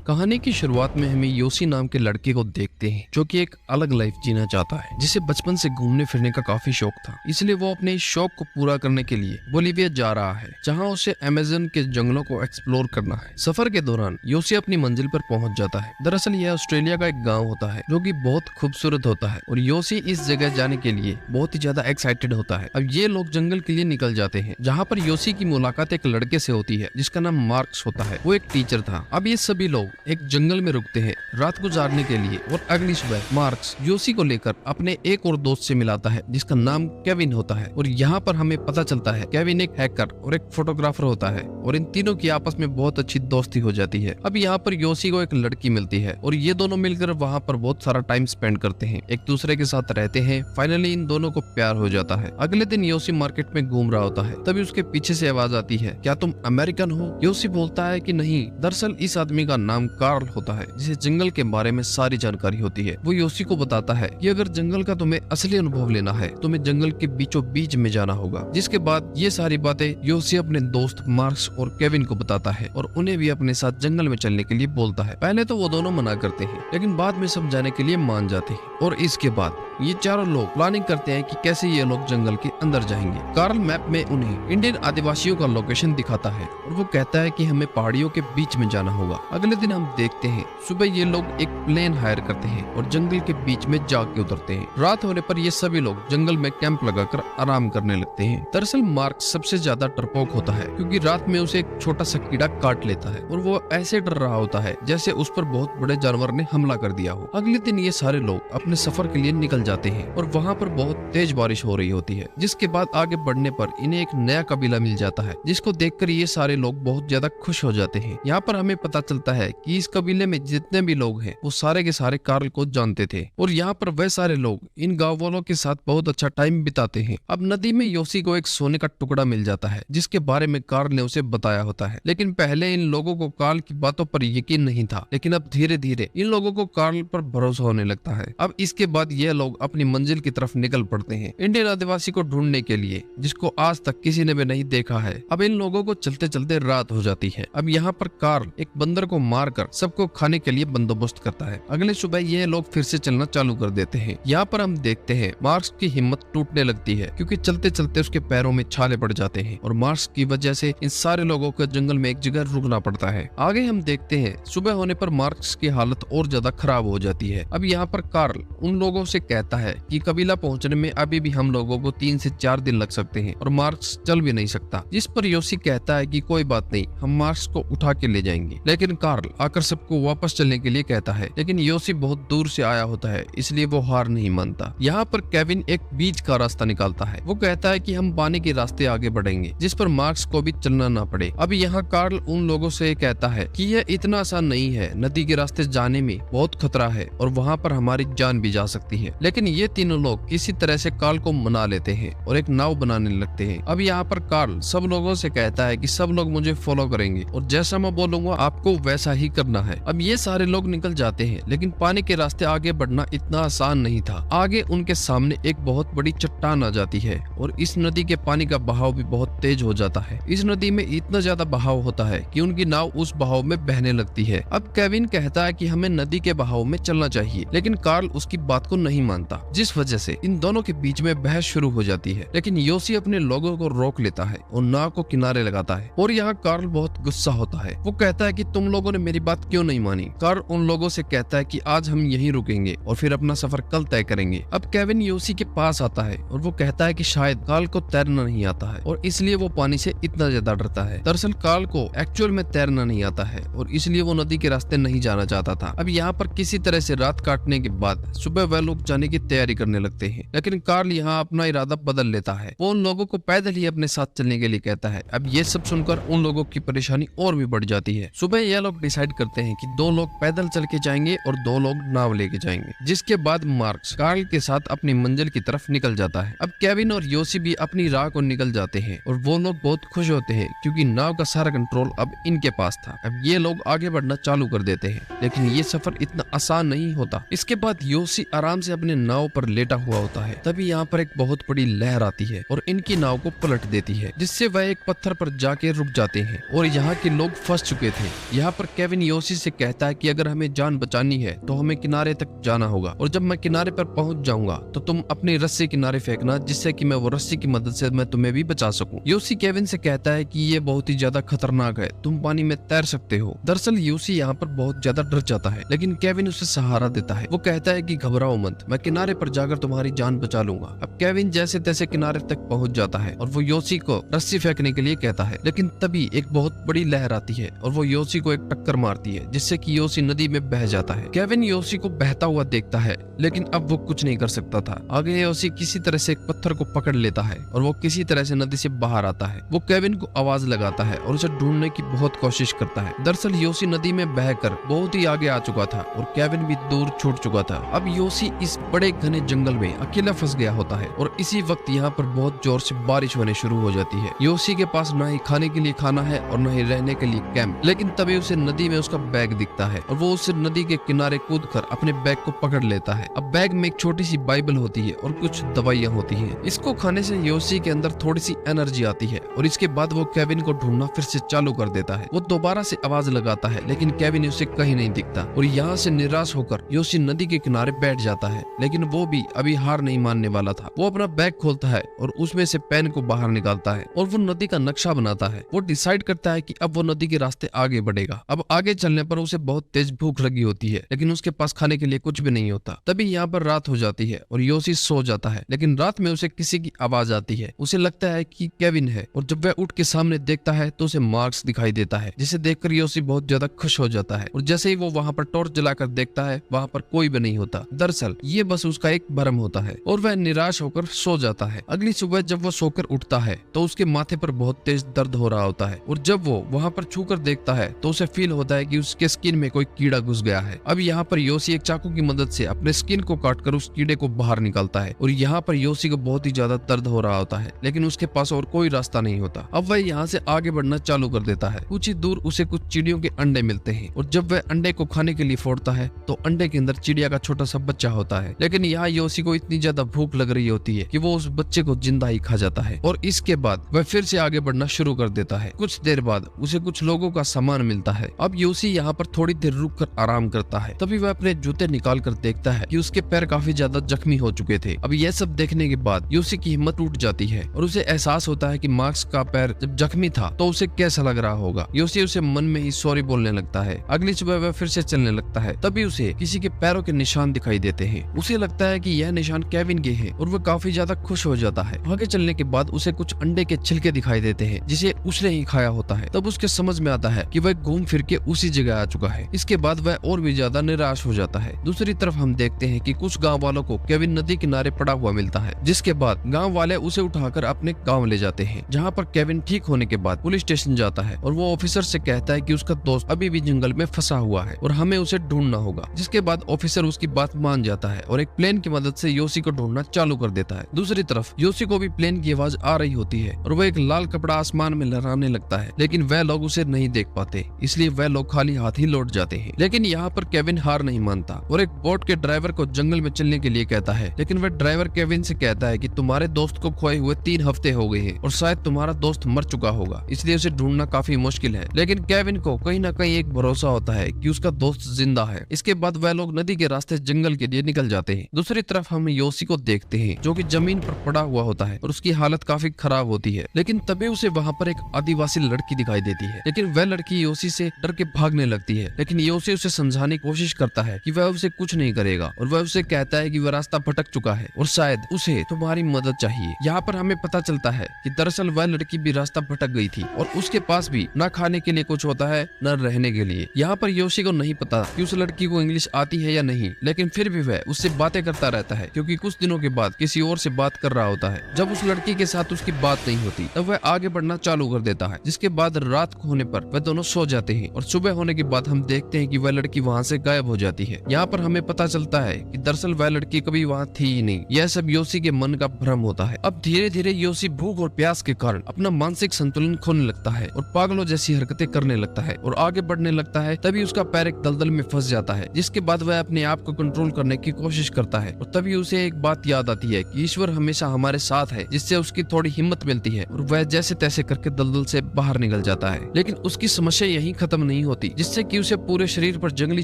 कहानी की शुरुआत में हमें योसी नाम के लड़के को देखते हैं जो कि एक अलग लाइफ जीना चाहता है, जिसे बचपन से घूमने फिरने का काफी शौक था। इसलिए वो अपने इस शौक को पूरा करने के लिए बोलीविया जा रहा है, जहां उसे अमेज़न के जंगलों को एक्सप्लोर करना है। सफर के दौरान योसी अपनी मंजिल पर पहुंच जाता है। दरअसल यह ऑस्ट्रेलिया का एक गाँव होता है जो कि बहुत खूबसूरत होता है और योसी इस जगह जाने के लिए बहुत ही ज्यादा एक्साइटेड होता है। अब ये लोग जंगल के लिए निकल जाते हैं, जहाँ पर योसी की मुलाकात एक लड़के से होती है जिसका नाम मार्क्स होता है। वो एक टीचर था। अब ये सभी लोग एक जंगल में रुकते हैं रात गुजारने के लिए और अगली सुबह मार्क्स योसी को लेकर अपने एक और दोस्त से मिलाता है जिसका नाम केविन होता है। और यहाँ पर हमें पता चलता है केविन एक हैकर और एक फोटोग्राफर होता है और इन तीनों की आपस में बहुत अच्छी दोस्ती हो जाती है। अब यहाँ पर योसी को एक लड़की मिलती है और ये दोनों मिलकर वहाँ पर बहुत सारा टाइम स्पेंड करते हैं, एक दूसरे के साथ रहते हैं। फाइनली इन दोनों को प्यार हो जाता है। अगले दिन योसी मार्केट में घूम रहा होता है, तभी उसके पीछे से आवाज आती है, क्या तुम अमेरिकन हो? योसी बोलता है कि नहीं, दरअसल इस आदमी का नाम कार्ल होता है जिसे जंगल के बारे में सारी जानकारी होती है। वो योसी को बताता है कि अगर जंगल का तुम्हें असली अनुभव लेना है तुम्हें जंगल के बीचों बीच में जाना होगा। जिसके बाद ये सारी बातें योसी अपने दोस्त मार्क्स और केविन को बताता है और उन्हें भी अपने साथ जंगल में चलने के लिए बोलता है। पहले तो वो दोनों मना करते हैं, लेकिन बाद में सब जाने के लिए मान जाते हैं और इसके बाद ये चारों लोग प्लानिंग करते हैं कि कैसे ये लोग जंगल के अंदर जाएंगे। कार्ल मैप में उन्हें इंडियन आदिवासियों का लोकेशन दिखाता है और वो कहता है कि हमें पहाड़ियों के बीच में जाना होगा। अगले दिन हम देखते हैं सुबह ये लोग एक प्लेन हायर करते हैं और जंगल के बीच में जाके उतरते हैं। रात होने पर ये सभी लोग जंगल में कैंप लगाकर आराम करने लगते हैं। दरअसल मार्क सबसे ज्यादा डरपोक होता है क्योंकि रात में उसे एक छोटा सा कीड़ा काट लेता है और वो ऐसे डर रहा होता है जैसे उस पर बहुत बड़े जानवर ने हमला कर दिया हो। अगले दिन ये सारे लोग अपने सफर के लिए निकल जाते हैं और वहाँ पर बहुत तेज बारिश हो रही होती है, जिसके बाद आगे बढ़ने पर इन्हें एक नया कबीला मिल जाता है जिसको देखकर ये सारे लोग बहुत ज्यादा खुश हो जाते हैं। यहाँ पर हमें पता चलता है कि इस कबीले में जितने भी लोग हैं वो सारे के सारे कार्ल को जानते थे और यहाँ पर वह सारे लोग इन गाँव वालों के साथ बहुत अच्छा टाइम बिताते हैं। अब नदी में योसी को एक सोने का टुकड़ा मिल जाता है जिसके बारे में कार्ल ने उसे बताया होता है, लेकिन पहले इन लोगों को कार्ल की बातों पर यकीन नहीं था, लेकिन अब धीरे धीरे इन लोगों को कार्ल पर भरोसा होने लगता है। अब इसके बाद ये लोग अपनी मंजिल की तरफ निकल पड़ते हैं इंडियन आदिवासी को ढूंढने के लिए जिसको आज तक किसी ने भी नहीं देखा है। अब इन लोगों को चलते चलते रात हो जाती है। अब यहाँ पर कार्ल एक बंदर को मारकर सबको खाने के लिए बंदोबस्त करता है। अगले सुबह ये लोग फिर से चलना चालू कर देते हैं। यहाँ पर हम देखते हैं मार्क्स की हिम्मत टूटने लगती है क्योंकि चलते चलते उसके पैरों में छाले पड़ जाते हैं और मार्क्स की वजह से इन सारे लोगों को जंगल में एक जगह रुकना पड़ता है। आगे हम देखते हैं सुबह होने पर मार्क्स की हालत और ज्यादा खराब हो जाती है। अब यहाँ पर कार्ल उन लोगों से कहता है कि कबीला पहुंचने में अभी भी हम लोगों को 3 से 4 दिन लग सकते हैं और मार्क्स चल भी नहीं सकता। जिस पर योसी कहता है कि कोई बात नहीं, हम मार्क्स को उठा के ले जाएंगे। लेकिन कार्ल आकर सबको वापस चलने के लिए कहता है, लेकिन योसी बहुत दूर से आया होता है इसलिए वो हार नहीं मानता। यहाँ पर केविन एक बीच का रास्ता निकालता है। वो कहता है कि हम पानी के रास्ते आगे बढ़ेंगे जिस पर मार्क्स को भी चलना ना पड़े। अब यहाँ कार्ल उन लोगों से कहता है कि यह इतना आसान नहीं है, नदी के रास्ते जाने में बहुत खतरा है और वहाँ पर हमारी जान भी जा सकती है। लेकिन ये तीनों लोग किसी तरह से कार्ल को मना लेते हैं और एक नाव बनाने लगते हैं। अब यहाँ पर कार्ल सब लोगों से कहता है कि सब लोग मुझे फॉलो करेंगे और जैसा मैं बोलूंगा आपको वैसा ही करना है। अब ये सारे लोग निकल जाते हैं, लेकिन पानी के रास्ते आगे बढ़ना इतना आसान नहीं था। आगे उनके सामने एक बहुत बड़ी चट्टान आ जाती है और इस नदी के पानी का बहाव भी बहुत तेज हो जाता है। इस नदी में इतना ज्यादा बहाव होता है कि उनकी नाव उस बहाव में बहने लगती है। अब केविन कहता है कि हमें नदी के बहाव में चलना चाहिए, लेकिन कार्ल उसकी बात को नहीं मानता, जिस वजह से इन दोनों के बीच में बहस शुरू हो जाती है। लेकिन योसी अपने लोगों को रोक लेता है और नाव को किनारे लगाता है और यहाँ कार्ल बहुत गुस्सा होता है। वो कहता है कि तुम लोगों ने मेरी बात क्यों नहीं मानी। कार्ल उन लोगों से कहता है कि आज हम यहीं रुकेंगे और फिर अपना सफर कल तय करेंगे। अब केविन योसी के पास आता है और वो कहता है कि शायद कार्ल को तैरना नहीं आता है और इसलिए वो पानी से इतना ज्यादा डरता है। दरअसल कार्ल को एक्चुअल में तैरना नहीं आता है और इसलिए वो नदी के रास्ते नहीं जाना चाहता था। अब यहाँ पर किसी तरह से रात काटने के बाद सुबह वह लोग जाने की तैयारी करने लगते हैं, लेकिन कार्ल यहाँ अपना इरादा बदल लेता है। वो उन लोगों को पैदल ही अपने साथ चलने के लिए कहता है। अब ये सब सुनकर उन लोगों की परेशानी और भी बढ़ जाती है। सुबह यह लोग डिसाइड करते हैं कि 2 लोग पैदल चल के जाएंगे और 2 लोग नाव लेके जाएंगे। जिसके बाद मार्क्स कार्ल के साथ अपनी मंजिल की तरफ निकल जाता है। अब केविन और योसी भी अपनी राह को निकल जाते हैं और वो लोग बहुत खुश होते हैं क्योंकि नाव का सारा कंट्रोल अब इनके पास था। अब ये लोग आगे बढ़ना चालू कर देते हैं, लेकिन ये सफर इतना आसान नहीं होता। इसके बाद योसी आराम से अपने नाव पर लेटा हुआ होता है। तभी यहाँ पर एक बहुत बड़ी लहर आती है और इनकी नाव को पलट देती है, जिससे वह एक पत्थर पर जाके रुक जाते हैं और यहाँ के लोग फंस चुके थे। यहाँ पर केविन केविन योशी से कहता है कि अगर हमें जान बचानी है तो हमें किनारे तक जाना होगा, और जब मैं किनारे पर पहुंच जाऊंगा तो तुम अपनी रस्सी किनारे फेंकना, जिससे कि मैं वो रस्सी की मदद से मैं तुम्हें भी बचा सकूं। योशी केविन से कहता है कि ये बहुत ही ज्यादा खतरनाक है, तुम पानी में तैर सकते हो। दरअसल योशी यहाँ पर बहुत ज्यादा डर जाता है, लेकिन केविन उसे सहारा देता है। वो कहता है कि घबराओ मत, मैं किनारे पर जाकर तुम्हारी जान बचा लूंगा। अब केविन जैसे तैसे किनारे तक पहुंच जाता है और वो योशी को रस्सी फेंकने के लिए कहता है, लेकिन तभी एक बहुत बड़ी लहर आती है और वो योशी को एक टक्कर मारती है, जिससे कि योशी नदी में बह जाता है। केविन योशी को बहता हुआ देखता है, लेकिन अब वो कुछ नहीं कर सकता था। आगे योशी किसी तरह से एक पत्थर को पकड़ लेता है और वो किसी तरह से नदी से बाहर आता है। वो केविन को आवाज लगाता है और उसे ढूंढने की बहुत कोशिश करता है। दरअसल योशी नदी में बहकर बहुत ही आगे आ चुका था और केविन भी दूर छूट चुका था। अब योशी इस बड़े घने जंगल में अकेला फंस गया होता है और इसी वक्त यहाँ पर बहुत जोर से बारिश होने शुरू हो जाती है। योशी के पास न ही खाने के लिए खाना है और न ही रहने के लिए कैंप, लेकिन तभी उसे नदी में उसका बैग दिखता है और वो उस नदी के किनारे कूदकर अपने बैग को पकड़ लेता है। अब बैग में एक छोटी सी बाइबल होती है और कुछ दवाइयाँ होती हैं। इसको खाने से योशी के अंदर थोड़ी सी एनर्जी आती है और इसके बाद वो केविन को ढूंढना फिर से चालू कर देता है। वो दोबारा से आवाज लगाता है, लेकिन केविन उसे कहीं नहीं दिखता और यहाँ से निराश होकर योशी नदी के किनारे बैठ जाता है। लेकिन वो भी अभी हार नहीं मानने वाला था। वो अपना बैग खोलता है और उसमें से पेन को बाहर निकालता है और वो नदी का नक्शा बनाता है। वो डिसाइड करता है कि अब वो नदी के रास्ते आगे बढ़ेगा। अब आगे चलने पर उसे बहुत तेज भूख लगी होती है, लेकिन उसके पास खाने के लिए कुछ भी नहीं होता। तभी यहाँ पर रात हो जाती है और योशी सो जाता है, लेकिन रात में उसे किसी की आवाज आती है। उसे लगता है कि केविन है और जब वह उठ के सामने देखता है तो उसे मार्क्स दिखाई देता है, जिसे देखकर योशी बहुत ज्यादा खुश हो जाता है। और जैसे ही वो वहाँ पर टॉर्च जलाकर देखता है, वहाँ पर कोई भी नहीं होता। दरअसल ये बस उसका एक भ्रम होता है और वह निराश होकर सो जाता है। अगली सुबह जब वो सोकर उठता है तो उसके माथे पर बहुत तेज दर्द हो रहा होता है और जब वो वहाँ पर छूकर देखता है तो उसे फील होता है कि उसके स्किन में कोई कीड़ा घुस गया है। अब यहाँ पर योशी एक चाकू की मदद से अपने स्किन को काटकर उस कीड़े को बाहर निकालता है और यहाँ पर योशी को बहुत ही ज्यादा दर्द हो रहा होता है, लेकिन उसके पास और कोई रास्ता नहीं होता। अब वह यहाँ से आगे बढ़ना चालू कर देता है। कुछ ही दूर उसे कुछ चिड़ियों के अंडे मिलते हैं और जब वह अंडे को खाने के लिए फोड़ता है तो अंडे के अंदर चिड़िया का छोटा सा बच्चा होता है। लेकिन यहाँ योशी को इतनी ज्यादा भूख लग रही होती है कि वो उस बच्चे को जिंदा ही खा जाता है और इसके बाद वह फिर से आगे बढ़ना शुरू कर देता है। कुछ देर बाद उसे कुछ लोगों का सामान मिलता है। अब योशी यहाँ पर थोड़ी देर रुक कर आराम करता है। तभी वह अपने जूते निकाल कर देखता है कि उसके पैर काफी ज्यादा जख्मी हो चुके थे। अब यह सब देखने के बाद योशी की हिम्मत टूट जाती है और उसे एहसास होता है कि मार्क्स का पैर जब जख्मी था तो उसे कैसा लग रहा होगा। योशी उसे मन में ही सॉरी बोलने लगता है। अगली सुबह वह फिर से चलने लगता है। तभी उसे किसी के पैरों के निशान दिखाई देते हैं। उसे लगता है कि यह निशान केविन के हैं और वह काफी ज्यादा खुश हो जाता है। आगे चलने के बाद उसे कुछ अंडे के छिलके दिखाई देते हैं जिसे उसने ही खाया होता है। तब उसके समझ में आता है कि वह घूम फिर के उसी जगह आ चुका है। इसके बाद वह और भी ज्यादा निराश हो जाता है। दूसरी तरफ हम देखते हैं कि कुछ गांव वालों को केविन नदी किनारे पड़ा हुआ मिलता है, जिसके बाद गांव वाले उसे उठाकर अपने गांव ले जाते हैं, जहां पर केविन ठीक होने के बाद पुलिस स्टेशन जाता है और वो ऑफिसर से कहता है कि उसका दोस्त अभी भी जंगल में फंसा हुआ है और हमें उसे ढूंढना होगा। जिसके बाद ऑफिसर उसकी बात मान जाता है और एक प्लेन की मदद से योशी को ढूंढना चालू कर देता है। दूसरी तरफ योशी को भी प्लेन की आवाज आ रही होती है और वह एक लाल कपड़ा आसमान में लहराने लगता है, लेकिन वह लोग उसे नहीं देख पाते, इसलिए वह लोग खाली हाथ ही लौट जाते हैं। लेकिन यहाँ पर केविन हार नहीं मानता और एक बोट के ड्राइवर को जंगल में चलने के लिए कहता है। लेकिन वह ड्राइवर केविन से कहता है कि तुम्हारे दोस्त को खोए हुए 3 हफ्ते हो गए हैं और शायद तुम्हारा दोस्त मर चुका होगा, इसलिए उसे ढूंढना काफी मुश्किल है। लेकिन केविन को कहीं ना कहीं एक भरोसा होता है कि उसका दोस्त जिंदा है। इसके बाद वह लोग नदी के रास्ते जंगल के लिए निकल जाते हैं। दूसरी तरफ हम योशी को देखते हैं जो कि जमीन पर पड़ा हुआ होता है और उसकी हालत काफी खराब होती है। लेकिन तभी उसे वहाँ पर एक आदिवासी लड़की दिखाई देती है, लेकिन वह लड़की योशी से डर के भागने लगती है। लेकिन योशी उसे समझाने की कोशिश करता है कि वह उसे कुछ नहीं करेगा और वह उसे कहता है कि वह रास्ता भटक चुका है और शायद उसे तुम्हारी मदद चाहिए। यहाँ पर हमें पता चलता है कि दरअसल वह लड़की भी रास्ता भटक गई थी और उसके पास भी न खाने के लिए कुछ होता है न रहने के लिए। यहाँ पर योशी को नहीं पता कि उस लड़की को इंग्लिश आती है या नहीं, लेकिन फिर भी वह उससे बातें करता रहता है क्योंकि कुछ दिनों के बाद किसी और से बात कर रहा होता है। जब उस लड़की के साथ उसकी बात नहीं होती तब वह आगे बढ़ना चालू कर देता है, जिसके बाद रात होने पर वह दोनों सो जाते हैं और सुबह होने के बाद हम देखते हैं कि वह लड़की वहाँ से गायब हो जाती है। यहाँ पर हमें पता चलता है कि दरअसल वह लड़की कभी वहाँ थी ही नहीं। यह सब योशी के मन का भ्रम होता है। अब धीरे धीरे योशी भूख और प्यास के कारण अपना मानसिक संतुलन खोने लगता है और पागलों जैसी हरकतें करने लगता है और आगे बढ़ने लगता है। तभी उसका पैर एक दलदल में फंस जाता है, जिसके बाद वह अपने आप को कंट्रोल करने की कोशिश करता है और तभी उसे एक बात याद आती है कि ईश्वर हमेशा हमारे साथ है, जिससे उसकी थोड़ी हिम्मत मिलती है और वह जैसे तैसे करके दलदल से बाहर निकल जाता है। लेकिन उसकी समस्या यहीं खत्म नहीं नहीं होती, जिससे कि उसे पूरे शरीर पर जंगली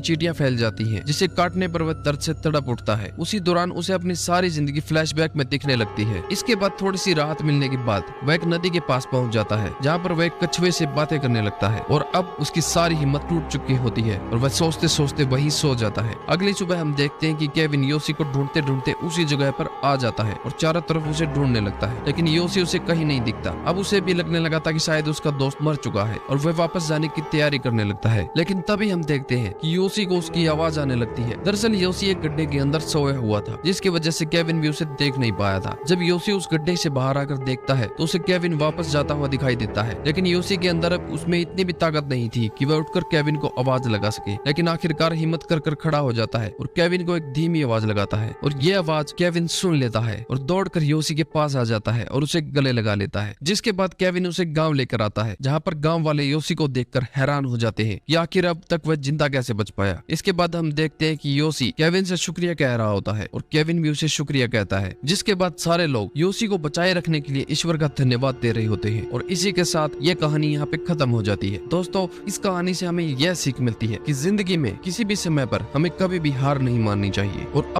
चींटियां फैल जाती हैं, जिसे काटने पर वह दर्द से तड़प उठता है। उसी दौरान उसे अपनी सारी जिंदगी फ्लैशबैक में दिखने लगती है। इसके बाद थोड़ी सी राहत मिलने के बाद वह एक नदी के पास पहुंच जाता है, जहाँ पर वह एक कछुए से बातें करने लगता है और अब उसकी सारी हिम्मत टूट चुकी होती है और वह सोचते सोचते वहीं सो जाता है। अगली सुबह हम देखते हैं कि केविन योसी को ढूंढते ढूंढते उसी जगह पर आ जाता है और चारों तरफ उसे ढूंढने लगता है, लेकिन योसी उसे कहीं नहीं दिखता। अब उसे भी लगने लगा था कि शायद उसका दोस्त मर चुका है और वह वापस जाने की तैयारी करने लगता है, लेकिन तभी हम देखते हैं कि योसी को उसकी आवाज आने लगती है। दरअसल योसी एक गड्ढे के अंदर सोया हुआ था, जिसकी वजह से केविन भी उसे देख नहीं पाया था। जब योसी उस गड्ढे से बाहर आकर देखता है तो उसे केविन वापस जाता हुआ दिखाई देता है, लेकिन योसी के अंदर अब उसमें इतनी भी ताकत नहीं थी कि वह उठकर केविन को आवाज लगा सके। लेकिन आखिरकार हिम्मत कर खड़ा हो जाता है और केविन को एक धीमी आवाज लगाता है और ये आवाज केविन सुन लेता है और दौड़कर योसी के पास आ जाता है और उसे गले लगा लेता है। जिसके बाद केविन उसे गांव लेकर आता है, जहां पर गांव वाले योसी को देखकर हैरान हो जाते हैं कि आखिर अब तक वह जिंदा कैसे बच पाया। इसके बाद हम देखते हैं कि योसी केविन से शुक्रिया कह रहा होता है और केविन भी उसे शुक्रिया कहता है। जिसके बाद सारे लोग योसी को बचाए रखने के लिए ईश्वर का धन्यवाद दे रहे होते हैं और इसी के साथ ये कहानी यहाँ पे खत्म हो जाती है। दोस्तों, इस कहानी से हमें यह सीख मिलती है कि जिंदगी में किसी भी समय पर हमें कभी भी हार नहीं माननी चाहिए और